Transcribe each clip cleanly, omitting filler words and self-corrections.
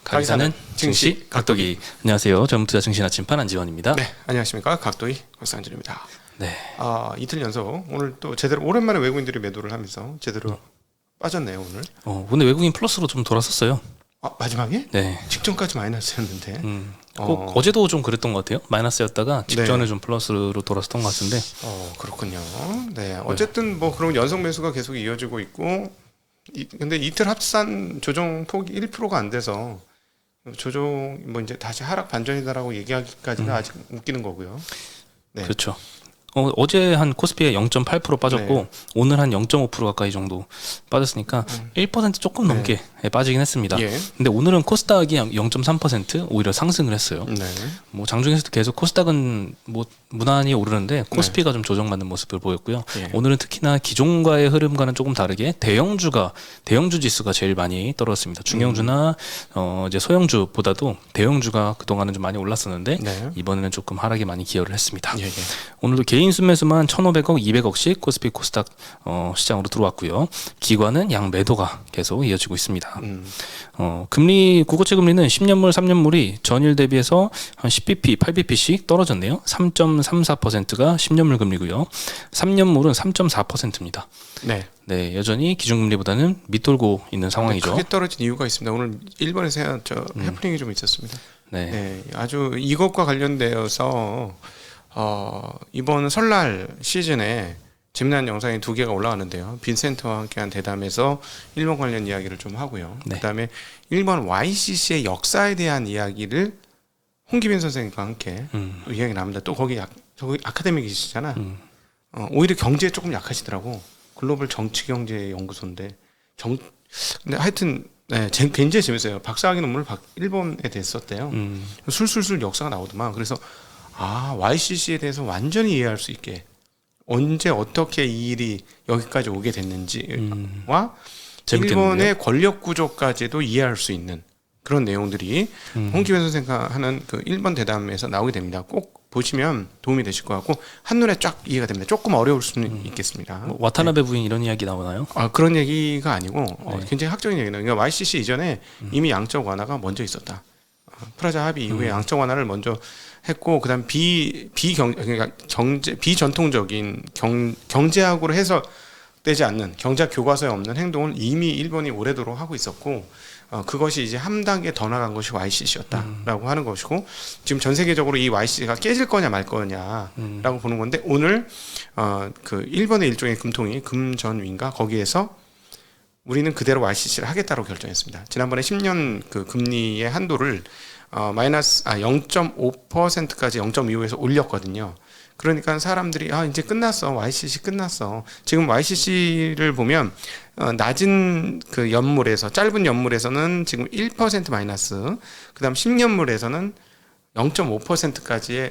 가기사는 증시 각도기. 안녕하세요. 전투자 증시 아침판 안지원입니다. 네, 안녕하십니까. 각도기 박상준입니다. 네. 이틀 연속 오늘 또 제대로 오랜만에 외국인들이 매도를 하면서 제대로 빠졌네요 오늘. 근데 외국인 플러스로 좀 돌았었어요. 마지막에? 네. 직전까지 마이너스였는데. 꼭 어제도 좀 그랬던 것 같아요. 마이너스였다가 직전에 네. 좀 플러스로 돌았었던 것 같은데. 그렇군요. 네, 어쨌든 뭐 그런 연속 매수가 계속 이어지고 있고, 근데 이틀 합산 조정 폭이 1%가 안 돼서 조정 뭐 이제 다시 하락 반전이다라고 얘기하기까지는 아직 웃기는 거고요. 네. 그렇죠. 어제 한 코스피가 0.8% 빠졌고 네. 오늘 한 0.5% 가까이 정도 빠졌으니까 1% 조금 넘게 빠지긴 했습니다. 예. 근데 오늘은 코스닥이 0.3% 오히려 상승을 했어요. 네. 뭐 장중에서도 계속 코스닥은 뭐 무난히 오르는데 코스피가 좀 조정받는 모습을 보였고요. 예. 오늘은 특히나 기존과의 흐름과는 조금 다르게 대형주 지수가 제일 많이 떨어졌습니다. 중형주나 이제 소형주보다도 대형주가 그동안은 좀 많이 올랐었는데 네. 이번에는 조금 하락에 많이 기여를 했습니다. 예. 오늘도 개인 순매수만 1,500억, 200억씩 코스피 코스닥 시장으로 들어왔고요. 기관은 양 매도가 계속 이어지고 있습니다. 금리 국고채 금리는 10년물, 3년물이 전일 대비해서 한 10bp, 8bp씩 떨어졌네요. 3.34%가 10년물 금리고요. 3년물은 3.4%입니다. 네. 네, 여전히 기준금리보다는 밑돌고 있는 상황이죠. 크게 떨어진 이유가 있습니다. 오늘 일본에서 해프닝이 좀 있었습니다. 네. 아주 이것과 관련되어서 이번 설날 시즌에 재미난 영상이 2개가 올라가는데요. 빈센트와 함께한 대담에서 일본 관련 이야기를 좀 하고요. 네. 그다음에 일본 YCC의 역사에 대한 이야기를 홍기빈 선생님과 함께 또 이야기 나옵니다. 또 거기 아카데믹이시잖아. 오히려 경제에 조금 약하시더라고. 글로벌 정치경제연구소인데 근데 하여튼 굉장히 재밌어요. 박사학위 논문을 일본에 대해서 썼대요. 술술술 역사가 나오더만. 그래서 YCC에 대해서 완전히 이해할 수 있게 언제 어떻게 이 일이 여기까지 오게 됐는지와 일본의 권력 구조까지도 이해할 수 있는 그런 내용들이 홍기현 선생과 하는 그 일본 대담에서 나오게 됩니다. 꼭 보시면 도움이 되실 것 같고 한눈에 쫙 이해가 됩니다. 조금 어려울 수는 있겠습니다. 뭐 와타나베 부인 이런 이야기 나오나요? 그런 얘기가 아니고 굉장히 학적인 얘기는 그러니까 YCC 이전에 이미 양적 완화가 먼저 있었다. 프라자 합의 이후에 양적 완화를 먼저 했고 그다음 그러니까 비전통적인 경제학으로 해석되지 않는 경제학 교과서에 없는 행동을 이미 일본이 오래도록 하고 있었고 그것이 이제 한 단계 더 나간 것이 YCC였다라고 하는 것이고 지금 전 세계적으로 이 YCC가 깨질 거냐 말 거냐라고 보는 건데 오늘 그 일본의 일종의 금통위 금전위인가 거기에서 우리는 그대로 YCC를 하겠다고 결정했습니다. 지난번에 10년 그 금리의 한도를 마이너스 0.5%까지 0.25에서 올렸거든요. 그러니까 사람들이 이제 끝났어. YCC 끝났어. 지금 YCC를 보면 낮은 그 연물에서 짧은 연물에서는 지금 1% 마이너스. 그다음 10년물에서는 0.5%까지의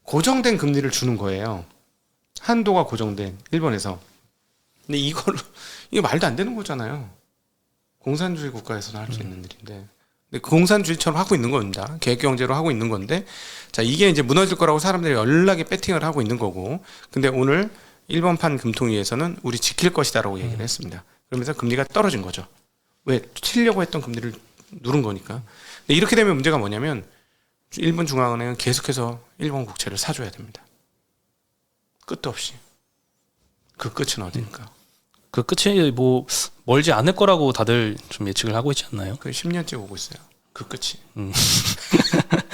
고정된 금리를 주는 거예요. 한도가 고정된 일본에서. 근데 이거 말도 안 되는 거잖아요. 공산주의 국가에서는 할 수 있는 일인데. 근데 공산주의처럼 하고 있는 겁니다. 계획경제로 하고 있는 건데, 자 이게 이제 무너질 거라고 사람들이 연락에 배팅을 하고 있는 거고, 근데 오늘 일본판 금통위에서는 우리 지킬 것이다라고 얘기를 했습니다. 그러면서 금리가 떨어진 거죠. 왜 치려고 했던 금리를 누른 거니까. 근데 이렇게 되면 문제가 뭐냐면 일본 중앙은행은 계속해서 일본 국채를 사줘야 됩니다. 끝도 없이. 그 끝은 어디일까? 그 끝이 뭐 멀지 않을 거라고 다들 좀 예측을 하고 있지 않나요? 그 10년째 오고 있어요. 그 끝이.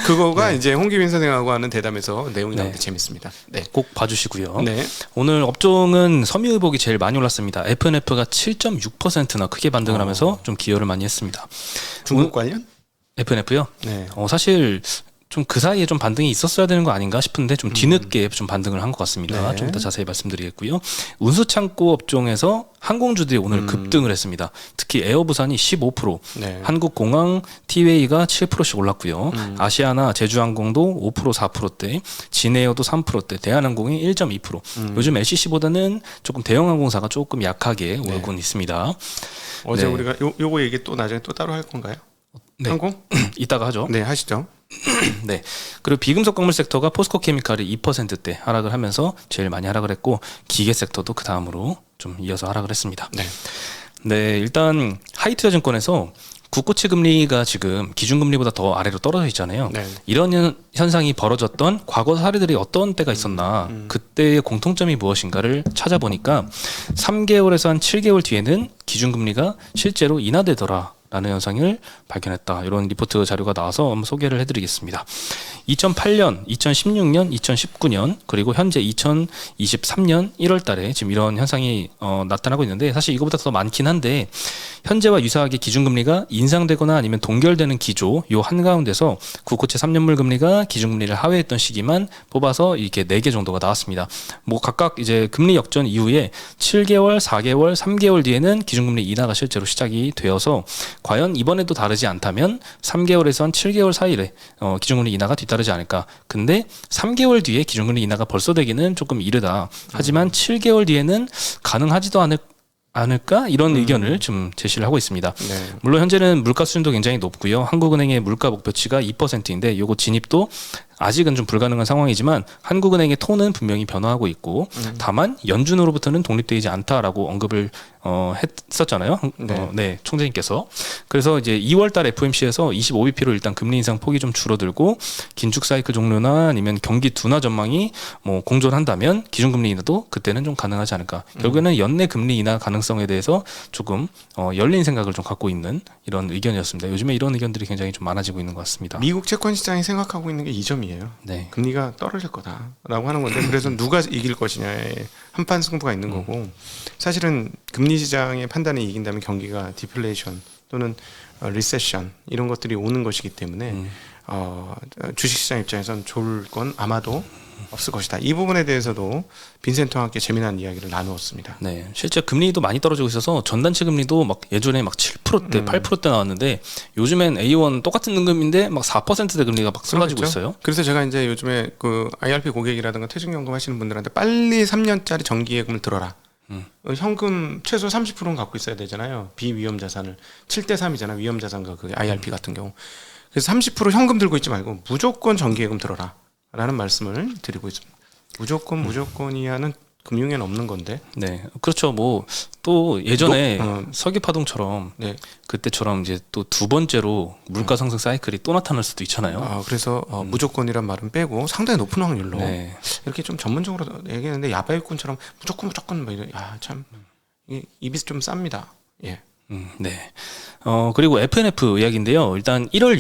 그거가 이제 홍기빈 선생하고 하는 대담에서 내용이 나오는데 재밌습니다. 네. 꼭 봐주시고요. 네. 오늘 업종은 섬유의복이 제일 많이 올랐습니다. F&F가 7.6%나 크게 반등을 하면서 좀 기여를 많이 했습니다. 중국 관련? F&F요? 네. 사실 좀 그 사이에 좀 반등이 있었어야 되는 거 아닌가 싶은데 좀 뒤늦게 좀 반등을 한 것 같습니다. 네. 좀 이따 자세히 말씀드리겠고요. 운수창고 업종에서 항공주들이 오늘 급등을 했습니다. 특히 에어부산이 15%, 네. 한국공항, 티웨이가 7%씩 올랐고요. 아시아나 제주항공도 5%, 4%대, 진에어도 3%대, 대한항공이 1.2%. 요즘 LCC보다는 조금 대형항공사가 조금 약하게 오르곤 있습니다. 어제 네. 우리가 요거 얘기 또 나중에 또 따로 할 건가요? 네. 항공? 이따가 하죠. 네, 하시죠. 네. 그리고 비금속 광물 섹터가 포스코 케미칼이 2%대 하락을 하면서 제일 많이 하락을 했고 기계 섹터도 그 다음으로 좀 이어서 하락을 했습니다. 네. 네, 일단 하이투자증권에서 국고채 금리가 지금 기준금리보다 더 아래로 떨어져 있잖아요. 네. 이런 현상이 벌어졌던 과거 사례들이 어떤 때가 있었나, 그때의 공통점이 무엇인가를 찾아보니까 3개월에서 한 7개월 뒤에는 기준금리가 실제로 인하되더라 라는 현상을 발견했다. 이런 리포트 자료가 나와서 한번 소개를 해드리겠습니다. 2008년, 2016년, 2019년 그리고 현재 2023년 1월 달에 지금 이런 현상이 나타나고 있는데, 사실 이거보다 더 많긴 한데 현재와 유사하게 기준금리가 인상되거나 아니면 동결되는 기조 요 한가운데서 국고채 3년물 금리가 기준금리를 하회했던 시기만 뽑아서 이렇게 4개 정도가 나왔습니다. 뭐 각각 이제 금리 역전 이후에 7개월, 4개월, 3개월 뒤에는 기준금리 인하가 실제로 시작이 되어서 과연 이번에도 다르지 않다면 3개월에서 한 7개월 사이에 기준금리 인하가 뒤따르지 않을까. 근데 3개월 뒤에 기준금리 인하가 벌써 되기는 조금 이르다. 하지만 7개월 뒤에는 가능하지도 않을까? 이런 의견을 좀 제시를 하고 있습니다. 네. 물론 현재는 물가 수준도 굉장히 높고요. 한국은행의 물가 목표치가 2%인데 요거 진입도 아직은 좀 불가능한 상황이지만 한국은행의 톤은 분명히 변화하고 있고, 다만 연준으로부터는 독립되지 않다라고 언급을 했었잖아요. 네. 총재님께서. 그래서 이제 2월달 FOMC에서 25bp로 일단 금리 인상 폭이 좀 줄어들고 긴축 사이클 종료나 아니면 경기 둔화 전망이 뭐 공존한다면 기준금리 인하도 그때는 좀 가능하지 않을까. 결국에는 연내 금리 인하 가능성에 대해서 조금 열린 생각을 좀 갖고 있는 이런 의견이었습니다. 요즘에 이런 의견들이 굉장히 좀 많아지고 있는 것 같습니다. 미국 채권 시장이 생각하고 있는 게 이 점이에요. 네. 금리가 떨어질 거다라고 하는 건데, 그래서 누가 이길 것이냐에 한판 승부가 있는 거고, 사실은 금리 시장의 판단이 이긴다면 경기가 디플레이션 또는 리세션 이런 것들이 오는 것이기 때문에 주식시장 입장에선 좋을 건 아마도 없을 것이다. 이 부분에 대해서도 빈센트와 함께 재미난 이야기를 나누었습니다. 네, 실제 금리도 많이 떨어지고 있어서 전단체 금리도 막 예전에 막 7%대, 8%대 나왔는데 요즘엔 A1 똑같은 등급인데 막 4%대 금리가 막 쏟아지고 그렇죠? 있어요. 그래서 제가 이제 요즘에 그 IRP 고객이라든가 퇴직연금 하시는 분들한테 빨리 3년짜리 정기예금을 들어라. 현금 최소 30%는 갖고 있어야 되잖아요. 비위험 자산을 7대 3이잖아. 위험 자산과 그 IRP 같은 경우. 그래서 30% 현금 들고 있지 말고 무조건 정기예금 들어라. 라는 말씀을 드리고 있습니다. 무조건이야는 금융에는 없는 건데. 네, 그렇죠. 뭐 또 예전에 서귀파동처럼 네. 그때처럼 이제 또 두 번째로 물가 상승 사이클이 또 나타날 수도 있잖아요. 그래서 무조건이란 말은 빼고 상당히 높은 확률로 네. 이렇게 좀 전문적으로 얘기했는데 야바이꾼처럼 무조건 뭐 이런, 참 입이 좀 쌉니다. 예. 네. 그리고 FNF 이야기인데요. 일단 1월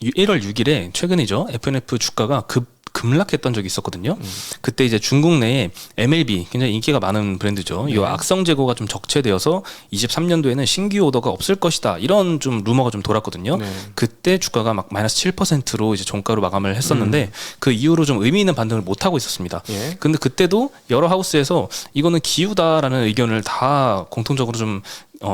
6일에 최근이죠. FNF 주가가 급락했던 적이 있었거든요. 그때 이제 중국 내에 MLB 굉장히 인기가 많은 브랜드죠. 이 악성 재고가 좀 적체되어서 23년도에는 신규 오더가 없을 것이다. 이런 좀 루머가 좀 돌았거든요. 네. 그때 주가가 막 마이너스 7%로 이제 종가로 마감을 했었는데 그 이후로 좀 의미 있는 반등을 못 하고 있었습니다. 예. 근데 그때도 여러 하우스에서 이거는 기우다라는 의견을 다 공통적으로 좀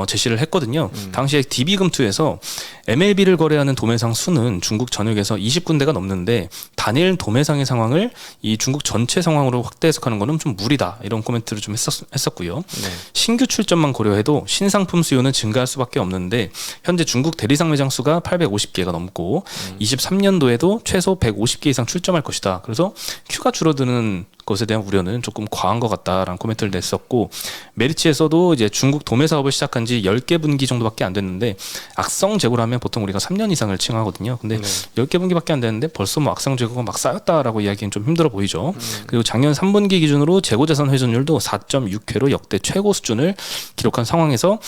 제시를 했거든요. 당시에 DB금투에서 MLB를 거래하는 도매상 수는 중국 전역에서 20군데가 넘는데 단일 도매상의 상황을 이 중국 전체 상황으로 확대 해석하는 것은 좀 무리다. 이런 코멘트를 좀 했었고요. 네. 신규 출점만 고려해도 신상품 수요는 증가할 수밖에 없는데 현재 중국 대리상 매장 수가 850개가 넘고 23년도에도 최소 150개 이상 출점할 것이다. 그래서 큐가 줄어드는 것에 대한 우려는 조금 과한 것 같다라는 코멘트를 냈었고, 메리츠에서도 이제 중국 도매 사업을 시작한 지 10개 분기 정도밖에 안 됐는데 악성 재고라면 보통 우리가 3년 이상을 칭하거든요. 근데 10개 분기밖에 안 됐는데 벌써 뭐 악성 재고가 막 쌓였다라고 이야기는 좀 힘들어 보이죠. 그리고 작년 3분기 기준으로 재고 자산 회전율도 4.6회로 역대 최고 수준을 기록한 상황에서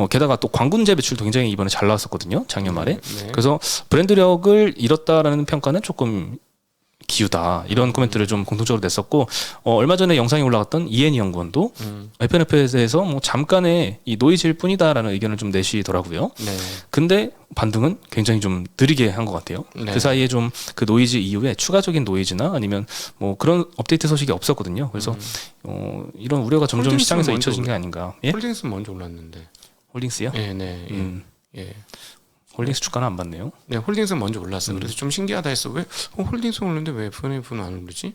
게다가 또 광군제 매출도 굉장히 이번에 잘 나왔었거든요. 작년 말에. 그래서 브랜드력을 잃었다라는 평가는 조금 기우다, 이런 코멘트를 좀 공통적으로 냈었고, 얼마 전에 영상이 올라갔던 이해니 연구원도 FNF에 대해서 뭐 잠깐의 이 노이즈일 뿐이다라는 의견을 좀 내시더라고요. 네. 근데 반등은 굉장히 좀 느리게 한 것 같아요. 네. 그 사이에 좀 그 노이즈 이후에 추가적인 노이즈나 아니면 뭐 그런 업데이트 소식이 없었거든요. 그래서 이런 우려가 점점 시장에서 잊혀진 게 아닌가. 예? 홀딩스는 먼저 올랐는데. 홀딩스요? 네. 예. 홀딩스 주가는 안 봤네요. 네, 홀딩스는 먼저 올랐어요. 그래서 좀 신기하다 했어. 왜 홀딩스 오르는데 왜 FNF는 안 오르지?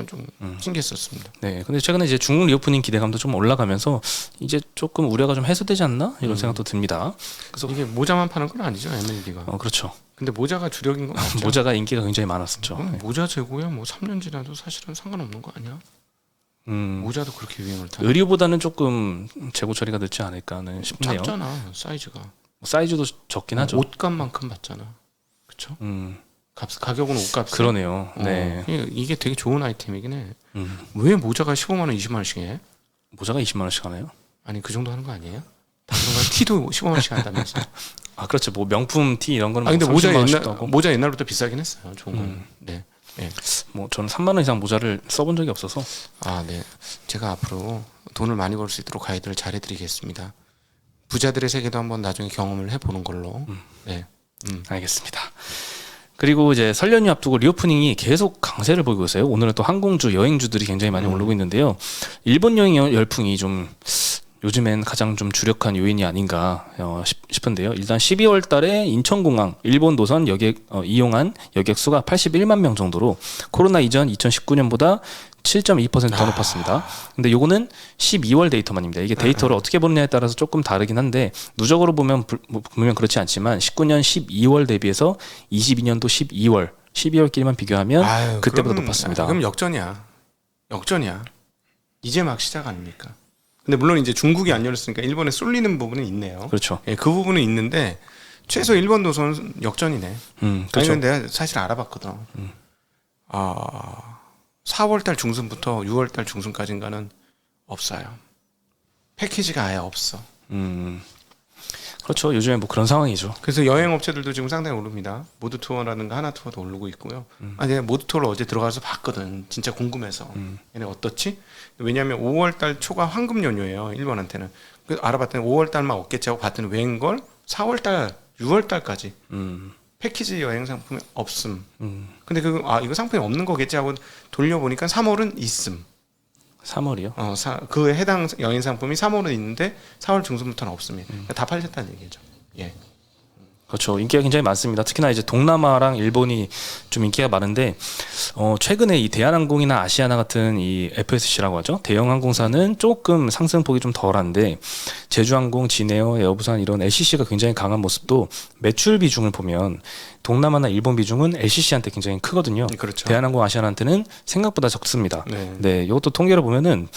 좀 신기했었습니다. 네, 근데 최근에 이제 중국 리오프닝 기대감도 좀 올라가면서 이제 조금 우려가 좀 해소되지 않나 이런 생각도 듭니다. 그래서 이게 모자만 파는 건 아니죠, MLB가. 그렇죠. 근데 모자가 주력인 건 맞죠? 모자가 인기가 굉장히 많았었죠. 네. 모자 재고야 뭐 3년 지나도 사실은 상관없는 거 아니야? 모자도 그렇게 유행을 타는. 의류보다는 조금 재고 처리가 늦지 않을까는 싶네요. 작잖아, 사이즈가. 사이즈도 적긴 하죠. 옷값만큼 받잖아. 그렇죠? 가격은 옷값. 그러네요. 네. 이게 되게 좋은 아이템이긴 해. 왜 모자가 15만 원, 20만 원씩 해? 모자가 20만 원씩 하나요? 아니 그 정도 하는 거 아니에요? 당분간 티도 15만 원씩 한다면서. 아 그렇죠. 뭐 명품 티 이런 거는. 근데 뭐 모자 옛날부터 비싸긴 했어요. 좋은 건. 네. 네. 뭐 저는 3만 원 이상 모자를 써본 적이 없어서. 아 네. 제가 앞으로 돈을 많이 벌 수 있도록 가이드를 잘해드리겠습니다. 부자들의 세계도 한번 나중에 경험을 해보는 걸로. 네. 알겠습니다. 그리고 이제 설 연휴 앞두고 리오프닝이 계속 강세를 보이고 있어요. 오늘은 또 항공주, 여행주들이 굉장히 많이 오르고 있는데요. 일본 여행 열풍이 좀 요즘엔 가장 좀 주력한 요인이 아닌가 싶은데요. 일단 12월 달에 인천공항 일본 노선 여객 이용한 여객 수가 81만 명 정도로 코로나 이전 2019년보다 7.2% 높았습니다. 근데 요거는 12월 데이터만입니다. 이게 데이터를 어떻게 보느냐에 따라서 조금 다르긴 한데 누적으로 보면 분명 그렇지 않지만 19년 12월 대비해서 22년도 12월끼리만 비교하면 그때보다 높았습니다. 그럼 역전이야. 이제 막 시작 아닙니까? 근데 물론 이제 중국이 안 열렸으니까 일본에 쏠리는 부분은 있네요. 그렇죠. 예, 그 부분은 있는데 최소 일본 노선은 역전이네. 그렇죠. 아니, 내가 사실 알아봤거든. 4월달 중순부터 6월달 중순까지인가는 없어요. 패키지가 아예 없어. 그렇죠. 요즘에 뭐 그런 상황이죠. 그래서 여행 업체들도 지금 상당히 오릅니다. 모드 투어라든가 하나 투어도 오르고 있고요. 내가 모드 투어를 어제 들어가서 봤거든. 진짜 궁금해서. 얘네 어떻지? 왜냐하면 5월달 초가 황금 연휴예요. 일본한테는. 그래서 알아봤더니 5월달만 없겠지 하고 봤더니 웬걸 4월달, 6월달까지 패키지 여행 상품이 없음. 근데 이거 상품이 없는 거겠지 하고 돌려보니까 3월은 있음. 3월이요? 그 해당 여행 상품이 3월은 있는데 4월 중순부터는 없습니다. 그러니까 다 팔렸다는 얘기죠. 예. 그렇죠. 인기가 굉장히 많습니다. 특히나 이제 동남아랑 일본이 좀 인기가 많은데 최근에 이 대한항공이나 아시아나 같은 이 FSC라고 하죠. 대형 항공사는 조금 상승폭이 좀 덜한데 제주항공, 진에어, 에어부산 이런 LCC가 굉장히 강한 모습도 매출 비중을 보면 동남아나 일본 비중은 LCC한테 굉장히 크거든요. 그렇죠. 대한항공, 아시아나한테는 생각보다 적습니다. 네. 네, 이것도 통계를 보면은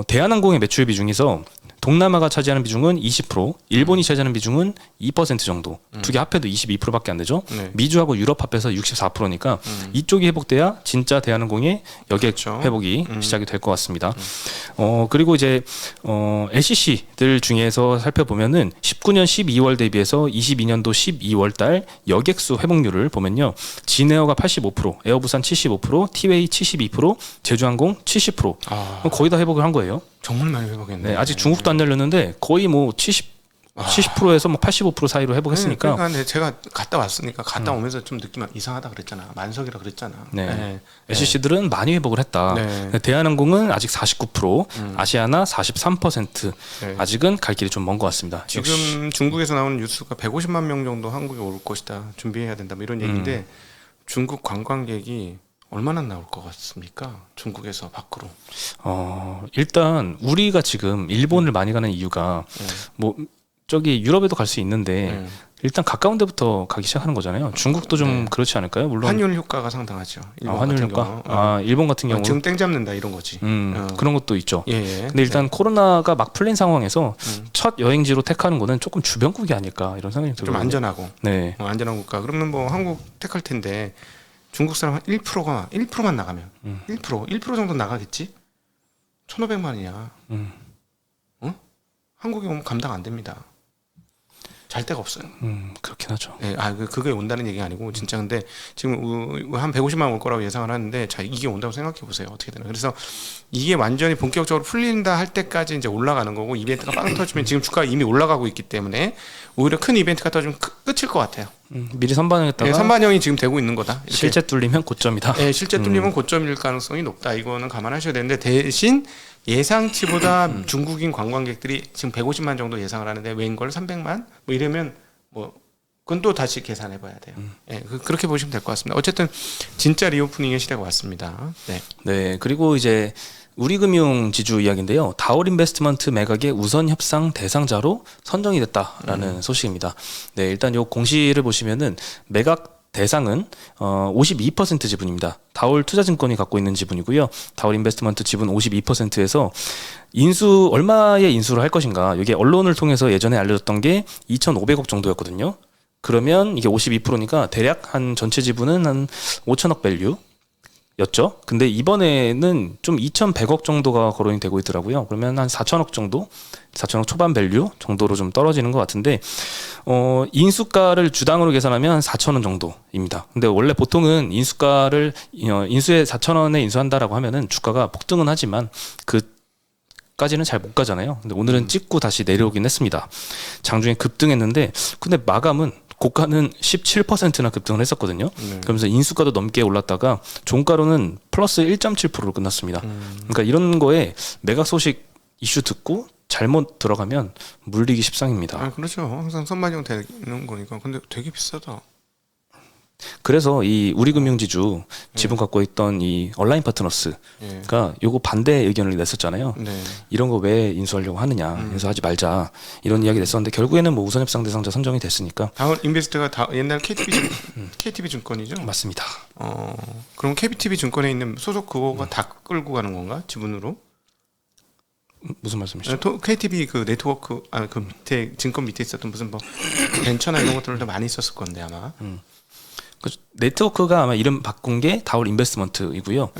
대한항공의 매출 비중에서 동남아가 차지하는 비중은 20%, 일본이 차지하는 비중은 2% 정도. 두 개 합해도 22%밖에 안 되죠. 네. 미주하고 유럽 합해서 64%니까 이쪽이 회복돼야 진짜 대한항공의 여객 그렇죠. 회복이 시작이 될 것 같습니다. 그리고 이제 LCC들 중에서 살펴보면은 19년 12월 대비해서 22년도 12월 달 여객수 회복률을 보면요. 진에어가 85%, 에어부산 75%, 티웨이 72%, 제주항공 70%. 거의 다 회복을 한 거예요. 정말 많이 회복했네. 네, 아직 중국도 안 열렸는데 거의 뭐 70%에서 뭐 85% 사이로 회복했으니까. 그러니까 제가 갔다 왔으니까 갔다 오면서 좀 느낌 이상하다 그랬잖아. 만석이라 그랬잖아. 네. LCC들은 많이 회복을 했다. 네. 대한항공은 아직 49%, 아시아나 43%. 네. 아직은 갈 길이 좀 먼 것 같습니다. 지금 중국에서 나오는 뉴스가 150만 명 정도 한국에 올 것이다. 준비해야 된다. 뭐 이런 얘기인데 중국 관광객이 얼마나 나올 것 같습니까? 중국에서 밖으로. 일단 우리가 지금 일본을 많이 가는 이유가 뭐 저기 유럽에도 갈 수 있는데 일단 가까운 데부터 가기 시작하는 거잖아요. 중국도 좀 그렇지 않을까요? 물론 환율 효과가 상당하죠. 환율 효과. 일본 같은 경우 지금 땡 잡는다 이런 거지. 그런 것도 있죠. 예. 근데 일단 코로나가 막 풀린 상황에서 첫 여행지로 택하는 거는 조금 주변국이 아닐까 이런 생각이 들어요. 좀 안전하고. 네. 안전한 국가. 그러면 뭐 한국 택할 텐데 중국 사람 한 1%만 나가면 1% 정도 나가겠지? 1,500만 원이야. 한국에 오면 감당 안 됩니다. 잘 데가 없어요. 그렇긴 하죠. 네, 그게 온다는 얘기가 아니고 진짜 근데 지금 한 150만 원 올 거라고 예상을 하는데 자 이게 온다고 생각해 보세요. 어떻게 되나. 그래서 이게 완전히 본격적으로 풀린다 할 때까지 이제 올라가는 거고 이벤트가 빵 터지면 지금 주가가 이미 올라가고 있기 때문에 오히려 큰 이벤트가 터지면 끝일 것 같아요. 미리 선반영했다가 선반영이 지금 되고 있는 거다. 이렇게. 실제 뚫리면 고점이다. 네, 실제 뚫리면 고점일 가능성이 높다. 이거는 감안하셔야 되는데 대신 예상치보다 중국인 관광객들이 지금 150만 정도 예상을 하는데 웬걸 300만 뭐 이러면 뭐 그건 또 다시 계산해봐야 돼요. 네, 그렇게 보시면 될 것 같습니다. 어쨌든 진짜 리오프닝의 시대가 왔습니다. 네. 네, 그리고 이제 우리금융 지주 이야기인데요. 다올인베스트먼트 매각의 우선 협상 대상자로 선정이 됐다라는 소식입니다. 네, 일단 요 공시를 보시면은 매각 대상은 52% 지분입니다. 다올 투자증권이 갖고 있는 지분이고요. 다올 인베스트먼트 지분 52%에서 인수 얼마의 인수를 할 것인가. 이게 언론을 통해서 예전에 알려졌던 게 2,500억 정도였거든요. 그러면 이게 52%니까 대략 한 전체 지분은 한 5천억 밸류 였죠. 근데 이번에는 좀 2,100억 정도가 거론이 되고 있더라고요. 그러면 한 4천억 정도, 4천억 초반 밸류 정도로 좀 떨어지는 것 같은데, 인수가를 주당으로 계산하면 한 4천원 정도입니다. 근데 원래 보통은 인수가를 인수에 4천원에 인수한다라고 하면은 주가가 폭등은 하지만 까지는 잘 못 가잖아요. 근데 오늘은 찍고 다시 내려오긴 했습니다. 장중에 급등했는데, 근데 마감은 고가는 17%나 급등을 했었거든요. 그러면서 인수가도 넘게 올랐다가 종가로는 플러스 1.7%로 끝났습니다. 그러니까 이런 거에 매각 소식 이슈 듣고 잘못 들어가면 물리기 십상입니다. 아, 그렇죠. 항상 선반영 되는 거니까. 근데 되게 비싸다. 그래서 이 우리금융지주 지분 갖고 있던 이 온라인 파트너스가 요거 반대 의견을 냈었잖아요. 네. 이런 거 왜 인수하려고 하느냐, 인수하지 말자 이런 이야기 냈었는데 결국에는 뭐 우선협상 대상자 선정이 됐으니까. 다올 인베스트가 옛날 KTB 증권이죠. 맞습니다. 그럼 KTB 증권에 있는 소속 그거가 다 끌고 가는 건가? 지분으로? 무슨 말씀이시죠? KTB 그 네트워크 그 밑에 증권 밑에 있었던 무슨 뭐 벤처나 이런 것들도 많이 있었을 건데 아마. 그 네트워크가 아마 이름 바꾼 게 다올 인베스트먼트이고요.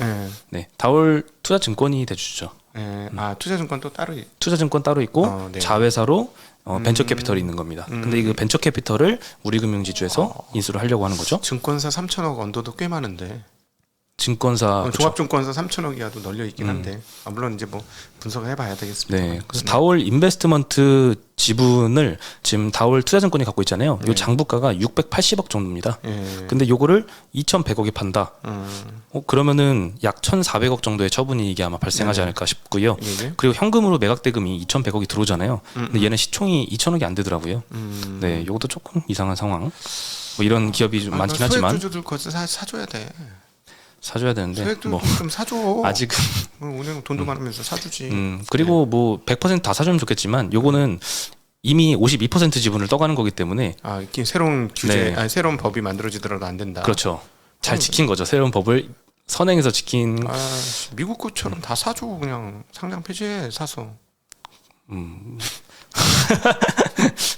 네, 다올 투자증권이 대주주죠. 아, 투자증권 또 따로 투자증권 따로 있고 네. 자회사로 벤처 캐피털이 있는 겁니다. 근데 이 벤처 캐피털을 우리금융지주에서 인수를 하려고 하는 거죠. 증권사 3천억 언더도 꽤 많은데. 증권사 종합증권사 3천억이야도 널려 있긴 한데 물론 이제 뭐 분석을 해봐야 되겠습니다. 네, 그래서 다올 인베스트먼트 지분을 지금 다올 투자증권이 갖고 있잖아요. 요 장부가가 680억 정도입니다. 근데 요거를 2,100억에 판다. 그러면은 약 1,400억 정도의 처분이 이게 아마 발생하지 않을까 싶고요. 그리고 현금으로 매각 대금이 2,100억이 들어오잖아요. 근데 얘는 시총이 2,000억이 안 되더라고요. 네, 요것도 조금 이상한 상황. 뭐 이런 기업이 좀 많긴 하지만 소액주주들 거기서 사줘야 돼. 사줘야 되는데 소액주주 뭐 좀 사줘. 아직은 은행 돈도 많으면서 사주지. 그리고 뭐 100% 다 사주면 좋겠지만 요거는 이미 52% 지분을 떠가는 거기 때문에 이게 새로운 규제, 네. 새로운 법이 만들어지더라도 안 된다. 그렇죠. 잘 지킨 거죠. 새로운 법을 선행해서 지킨. 미국 것처럼 다 사줘. 그냥 상장 폐지해 사서.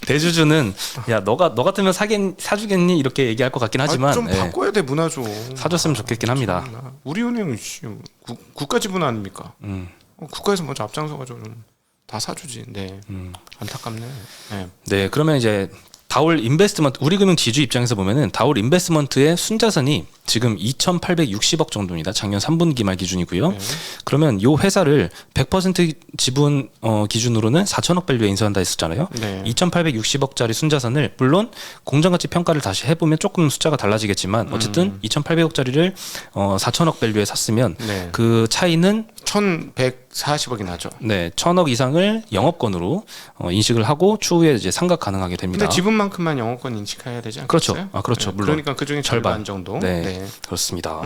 대주주는 야 너 같으면 사주겠니 이렇게 얘기할 것 같긴 하지만 좀 바꿔야 돼. 문화 좀 사줬으면 좋겠긴 합니다. 우리 은행은 국가 지분 아닙니까? 국가에서 먼저 앞장서가지고 다 사주지. 네. 안타깝네. 네. 네, 그러면 이제 다올 인베스트먼트 우리금융 지주 입장에서 보면은 다올 인베스트먼트의 순자산이 지금 2,860억 정도입니다. 작년 3분기 말 기준이고요. 그러면 요 회사를 100% 지분 기준으로는 4천억 밸류에 인수한다 했었잖아요. 2,860억짜리 순자산을 물론 공정가치 평가를 다시 해보면 조금 숫자가 달라지겠지만 어쨌든 2,800억짜리를 4천억 밸류에 샀으면 그 차이는 1,140억이 나죠. 네, 1,000억 이상을 영업권으로 인식을 하고 추후에 이제 상각 가능하게 됩니다. 근데 지분만큼만 영업권 인식해야 되지 않겠어요? 그렇죠. 그렇죠. 물론. 그러니까 그 중에 절반 정도. 네, 그렇습니다.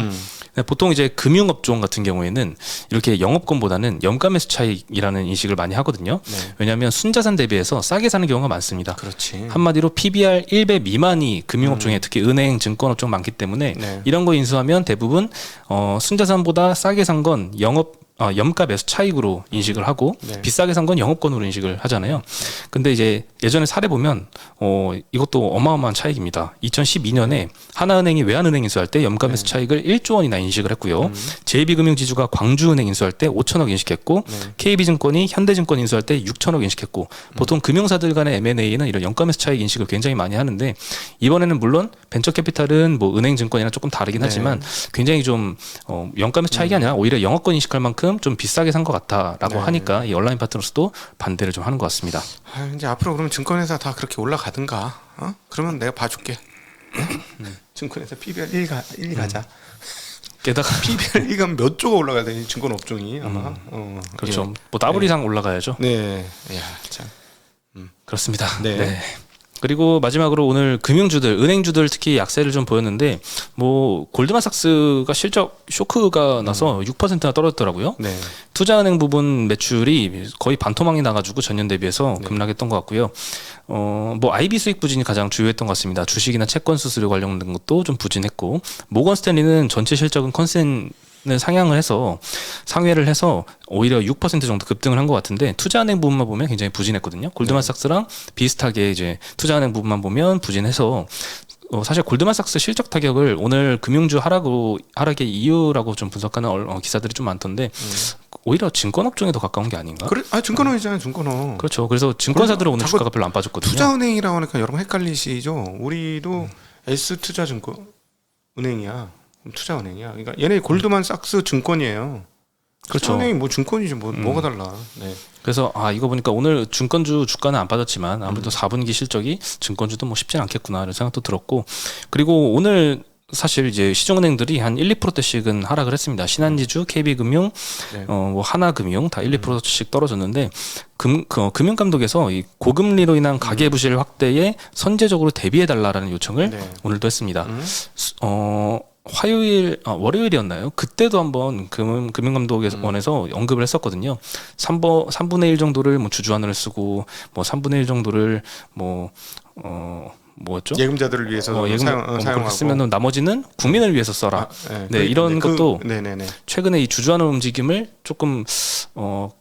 네, 보통 이제 금융업종 같은 경우에는 이렇게 영업권보다는 연가매수 차익이라는 인식을 많이 하거든요. 왜냐하면 순자산 대비해서 싸게 사는 경우가 많습니다. 그렇지. 한마디로 PBR 1배 미만이 금융업종에 특히 은행, 증권업종 많기 때문에 이런 거 인수하면 대부분 순자산보다 싸게 산 건 염가 매수 차익으로 인식을 하고 비싸게 산 건 영업권으로 인식을 하잖아요. 근데 이제 예전에 사례 보면 이것도 어마어마한 차익입니다. 2012년에 하나은행이 외환은행 인수할 때 염가 매수 차익을 1조 원이나 인식을 했고요. JB금융지주가 광주은행 인수할 때 5천억 인식했고 KB증권이 현대증권 인수할 때 6천억 인식했고 보통 금융사들 간의 M&A는 이런 염가 매수 차익 인식을 굉장히 많이 하는데 이번에는 물론 벤처캐피탈은 뭐 은행증권이랑 조금 다르긴 하지만 굉장히 좀 염가 매수 차익이 아니라 오히려 영업권 인식할 만큼 좀 비싸게 산 것 같다라고 하니까 이 온라인 파트너스도 반대를 좀 하는 것 같습니다. 이제 앞으로 그러면 증권회사 다 그렇게 올라가든가. 그러면 내가 봐줄게. 증권회사 PBR 1 가자. 게다가 PBR 1 가면 몇 조가 올라가야 되니 증권 업종이 아마. 그렇죠. 뭐 더블 이상 올라가야죠. 네. 야, 참. 그렇습니다. 네. 그리고 마지막으로 오늘 금융주들, 은행주들 특히 약세를 좀 보였는데 뭐 골드만삭스가 실적 쇼크가 나서 6%나 떨어졌더라고요. 네. 투자은행 부분 매출이 거의 반토막이 나가지고 전년 대비해서 네. 급락했던 것 같고요. 뭐 IB 수익 부진이 가장 주요했던 것 같습니다. 주식이나 채권 수수료 관련된 것도 좀 부진했고, 모건 스탠리는 전체 실적은 컨센을 상향을 해서 상회를 해서 오히려 6% 정도 급등을 한 것 같은데, 투자은행 부분만 보면 굉장히 부진했거든요. 골드만삭스랑 비슷하게 이제 투자은행 부분만 보면 부진해서 사실 골드만삭스 실적 타격을 오늘 금융주 하락의 이유라고 좀 분석하는 기사들이 좀 많던데 오히려 증권업종에 더 가까운 게 아닌가? 그래, 증권원이잖아요, 증권원. 그렇죠. 그래서 증권사들은 오늘 주가가 별로 안 빠졌거든요. 투자은행이라고 하니까 여러분 헷갈리시죠? 우리도 S투자증권 은행이야, 투자은행이야. 그러니까 얘네 골드만삭스 증권이에요. 그렇죠. 투자은행이 뭐 증권이지 뭐가 달라. 네. 그래서 이거 보니까 오늘 증권주 주가는 안 빠졌지만 아무래도 4분기 실적이 증권주도 뭐 쉽진 않겠구나 이런 생각도 들었고, 그리고 오늘 사실 이제 시중은행들이 한 1, 2%대씩은 하락을 했습니다. 신한지주, KB금융, 네. 뭐 하나금융 다 1, 2%씩 떨어졌는데 금융감독에서 이 고금리로 인한 가계부실 확대에 선제적으로 대비해달라라는 요청을 네. 오늘도 했습니다. 월요일이었나요? 그때도 한번 금융감독원에서 언급을 했었거든요. 3분의 1 정도를 뭐 주주환원을 쓰고, 뭐 3분의 1 정도를 뭐였죠? 예금자들을 위해서 사용하고 쓰면은 나머지는 국민을 위해서 써라. 네, 이런 것도 최근에 이 주주환원 움직임을 조금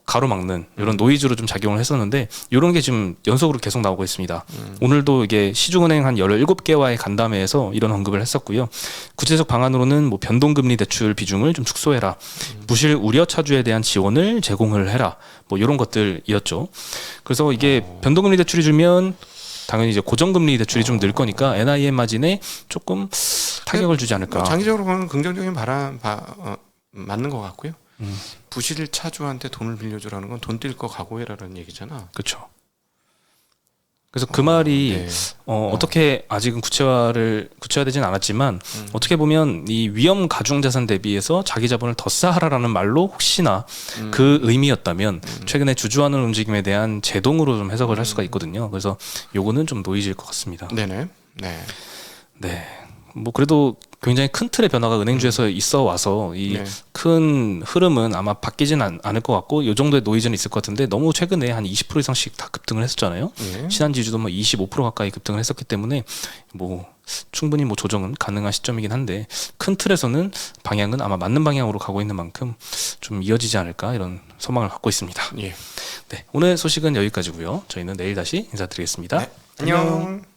가로막는 이런 노이즈로 좀 작용을 했었는데, 이런 게 지금 연속으로 계속 나오고 있습니다. 오늘도 이게 시중은행 한 17개와의 간담회에서 이런 언급을 했었고요. 구체적 방안으로는 뭐 변동금리 대출 비중을 좀 축소해라, 부실 우려 차주에 대한 지원을 제공을 해라, 뭐 이런 것들이었죠. 그래서 이게 변동금리 대출이 주면 당연히 이제 고정금리 대출이 좀 늘 거니까 NIM 마진에 조금 타격을 주지 않을까. 장기적으로 보면 긍정적인 맞는 것 같고요. 부실 차주한테 돈을 빌려주라는 건 돈 뛸 거 각오해라라는 얘기잖아. 그렇죠. 그래서 그 말이 어떻게 아직은 구체화되진 않았지만 어떻게 보면 이 위험 가중 자산 대비해서 자기 자본을 더 쌓아라라는 말로 혹시나 그 의미였다면 최근에 주주환원 움직임에 대한 제동으로 좀 해석을 할 수가 있거든요. 그래서 요거는 좀 노이즈일 것 같습니다. 네네. 네. 뭐 그래도 굉장히 큰 틀의 변화가 은행주에서 있어 와서 이 큰 흐름은 아마 바뀌진 않을 것 같고, 이 정도의 노이즈는 있을 것 같은데, 너무 최근에 한 20% 이상씩 다 급등을 했었잖아요. 신한지주도 뭐 25% 가까이 급등을 했었기 때문에 뭐 충분히 뭐 조정은 가능한 시점이긴 한데, 큰 틀에서는 방향은 아마 맞는 방향으로 가고 있는 만큼 좀 이어지지 않을까 이런 소망을 갖고 있습니다. 네, 오늘 소식은 여기까지고요. 저희는 내일 다시 인사드리겠습니다. 안녕.